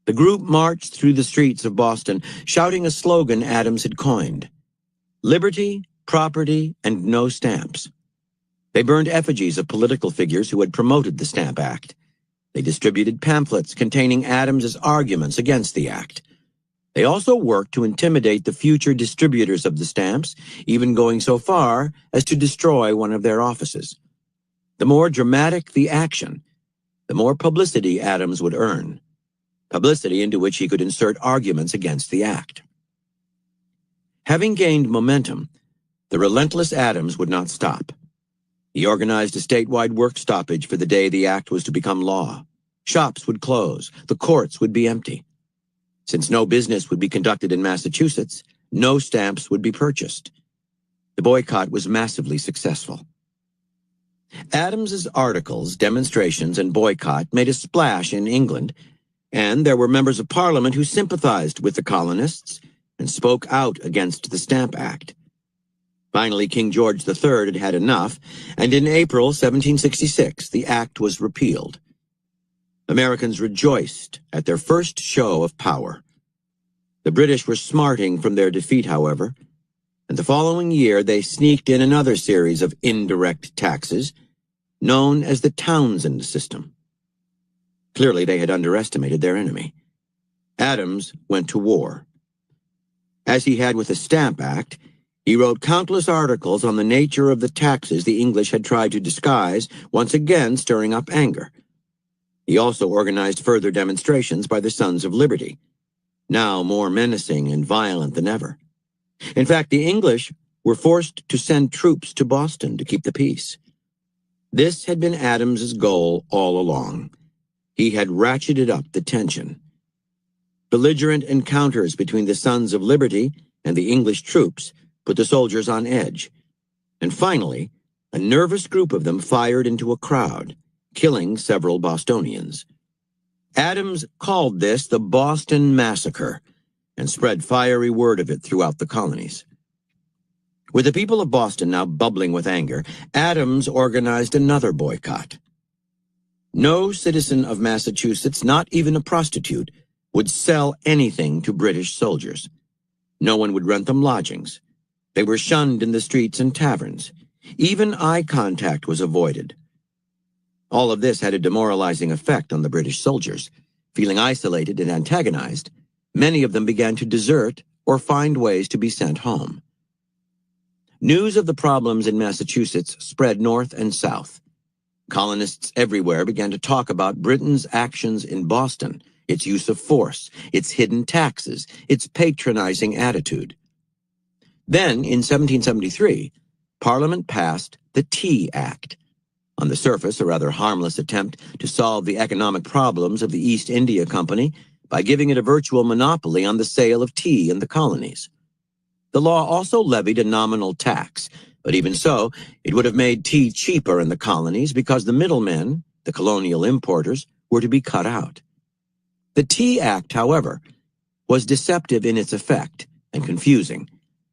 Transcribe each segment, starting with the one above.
The group marched through the streets of Boston, shouting a slogan Adams had coined: "Liberty, property, and no stamps." They burned effigies of political figures who had promoted the Stamp Act. They distributed pamphlets containing Adams's arguments against the act. They also worked to intimidate the future distributors of the stamps, even going so far as to destroy one of their offices. The more dramatic the action, the more publicity Adams would earn, publicity into which he could insert arguments against the act. Having gained momentum, the relentless Adams would not stop. He organized a statewide work stoppage for the day the act was to become law. Shops would close, the courts would be empty. Since no business would be conducted in Massachusetts, no stamps would be purchased. The boycott was massively successful. Adams's articles, demonstrations, and boycott made a splash in England, and there were members of Parliament who sympathized with the colonists and spoke out against the Stamp Act. Finally, King George III had had enough, and in April 1766, the act was repealed. Americans rejoiced at their first show of power. The British were smarting from their defeat, however, and the following year they sneaked in another series of indirect taxes, known as the Townshend system. Clearly, they had underestimated their enemy. Adams went to war. As he had with the Stamp Act, he wrote countless articles on the nature of the taxes the English had tried to disguise, once again stirring up anger. He also organized further demonstrations by the Sons of Liberty, now more menacing and violent than ever. In fact, the English were forced to send troops to Boston to keep the peace. This had been Adams's goal all along. He had ratcheted up the tension. Belligerent encounters between the Sons of Liberty and the English troops put the soldiers on edge. And finally, a nervous group of them fired into a crowd, killing several Bostonians. Adams called this the Boston Massacre and spread fiery word of it throughout the colonies. With the people of Boston now bubbling with anger, Adams organized another boycott. No citizen of Massachusetts, not even a prostitute, would sell anything to British soldiers. No one would rent them lodgings. They were shunned in the streets and taverns. Even eye contact was avoided. All of this had a demoralizing effect on the British soldiers. Feeling isolated and antagonized, many of them began to desert or find ways to be sent home. News of the problems in Massachusetts spread north and south. Colonists everywhere began to talk about Britain's actions in Boston, its use of force, its hidden taxes, its patronizing attitude. Then, in 1773, Parliament passed the Tea Act. On the surface, a rather harmless attempt to solve the economic problems of the East India Company by giving it a virtual monopoly on the sale of tea in the colonies. The law also levied a nominal tax, but even so, it would have made tea cheaper in the colonies because the middlemen, the colonial importers, were to be cut out. The Tea Act, however, was deceptive in its effect and confusing,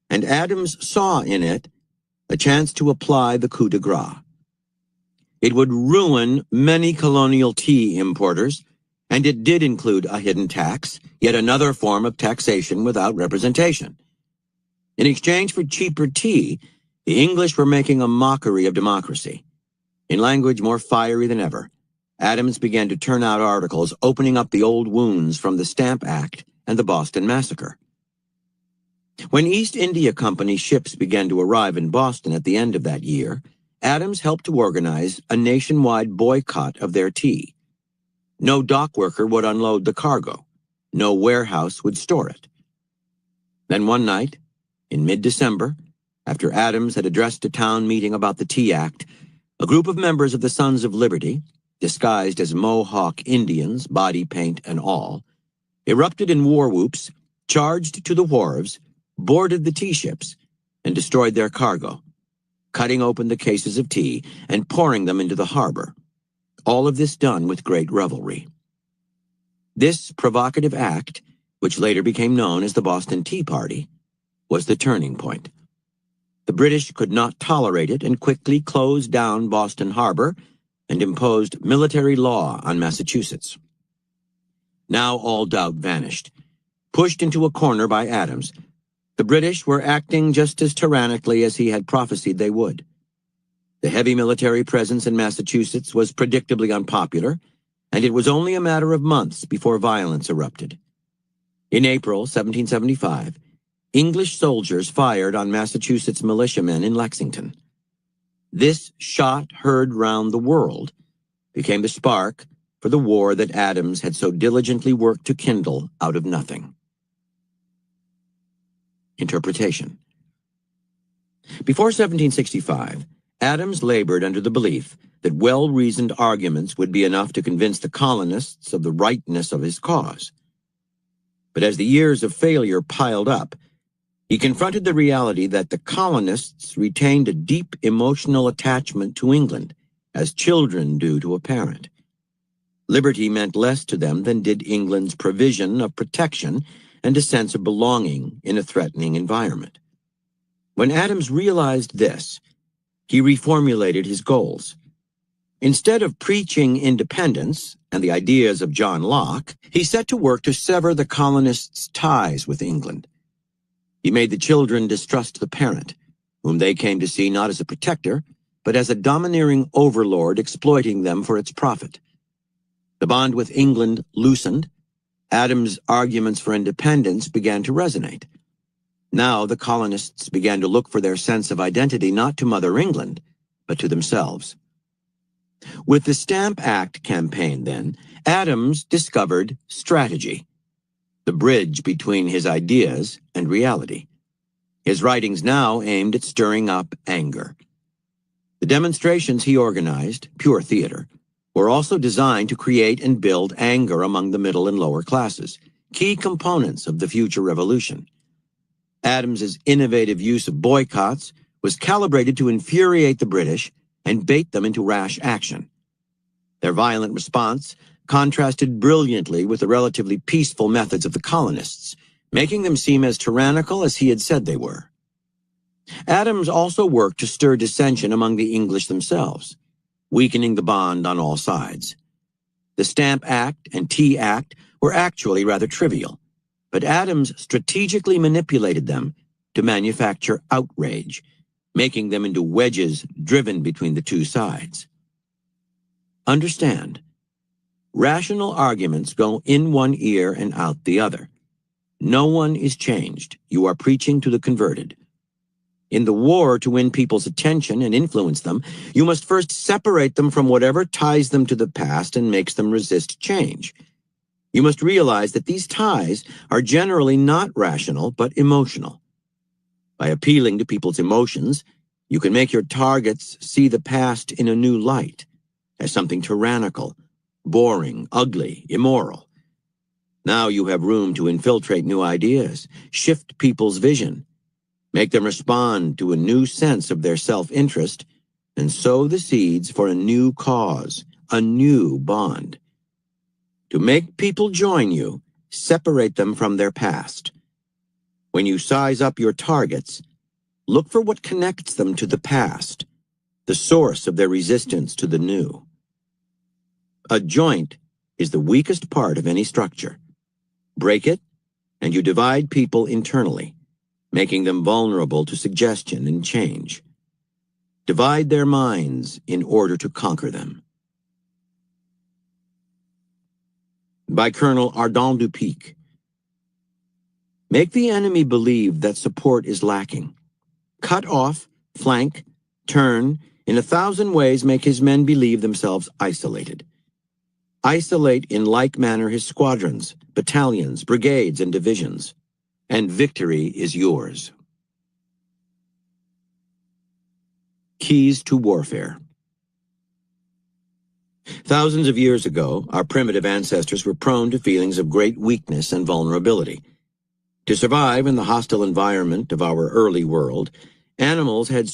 and Adams saw in it a chance to apply the coup de grace. It would ruin many colonial tea importers, and it did include a hidden tax, yet another form of taxation without representation. In exchange for cheaper tea, the English were making a mockery of democracy. In language more fiery than ever, Adams began to turn out articles opening up the old wounds from the Stamp Act and the Boston Massacre. When East India Company ships began to arrive in Boston at the end of that year, Adams helped to organize a nationwide boycott of their tea. No dock worker would unload the cargo. No warehouse would store it. Then one night, in mid-December, after Adams had addressed a town meeting about the Tea Act, a group of members of the Sons of Liberty, disguised as Mohawk Indians, body paint and all, erupted in war whoops, charged to the wharves, boarded the tea ships, and destroyed their cargo, cutting open the cases of tea and pouring them into the harbor. All of this done with great revelry. This provocative act, which later became known as the Boston Tea Party, was the turning point. The British could not tolerate it and quickly closed down Boston Harbor and imposed military law on Massachusetts. Now all doubt vanished. Pushed into a corner by Adams, the British were acting just as tyrannically as he had prophesied they would. The heavy military presence in Massachusetts was predictably unpopular, and it was only a matter of months before violence erupted. In April 1775, English soldiers fired on Massachusetts militiamen in Lexington. This shot heard round the world became the spark for the war that Adams had so diligently worked to kindle out of nothing. Interpretation. Before 1765, Adams labored under the belief that well-reasoned arguments would be enough to convince the colonists of the rightness of his cause. But as the years of failure piled up, he confronted the reality that the colonists retained a deep emotional attachment to England, as children do to a parent. Liberty meant less to them than did England's provision of protection and a sense of belonging in a threatening environment. When Adams realized this, he reformulated his goals. Instead of preaching independence and the ideas of John Locke, he set to work to sever the colonists' ties with England. He made the children distrust the parent, whom they came to see not as a protector, but as a domineering overlord exploiting them for its profit. The bond with England loosened. Adams' arguments for independence began to resonate. Now the colonists began to look for their sense of identity not to Mother England, but to themselves. With the Stamp Act campaign, then, Adams discovered strategy, the bridge between his ideas and reality. His writings now aimed at stirring up anger. The demonstrations he organized, pure theater, were also designed to create and build anger among the middle and lower classes, key components of the future revolution. Adams's innovative use of boycotts was calibrated to infuriate the British and bait them into rash action. Their violent response contrasted brilliantly with the relatively peaceful methods of the colonists, making them seem as tyrannical as he had said they were. Adams also worked to stir dissension among the English themselves, weakening the bond on all sides. The Stamp Act and Tea Act were actually rather trivial, but Adams strategically manipulated them to manufacture outrage, making them into wedges driven between the two sides. Understand, rational arguments go in one ear and out the other. No one is changed. You are preaching to the converted. In the war to win people's attention and influence them, you must first separate them from whatever ties them to the past and makes them resist change. You must realize that these ties are generally not rational but emotional. By appealing to people's emotions, you can make your targets see the past in a new light, as something tyrannical, boring, ugly, immoral. Now you have room to infiltrate new ideas, shift people's vision, make them respond to a new sense of their self-interest, and sow the seeds for a new cause, a new bond. To make people join you, separate them from their past. When you size up your targets, look for what connects them to the past, the source of their resistance to the new. A joint is the weakest part of any structure. Break it, and you divide people internally, making them vulnerable to suggestion and change. Divide their minds in order to conquer them. By Colonel Ardent Dupic. Make the enemy believe that support is lacking. Cut off, flank, turn, in 1,000 ways make his men believe themselves isolated. Isolate in like manner his squadrons, battalions, brigades, and divisions, and victory is yours. Keys to warfare. Thousands of years ago, our primitive ancestors were prone to feelings of great weakness and vulnerability. To survive in the hostile environment of our early world, animals had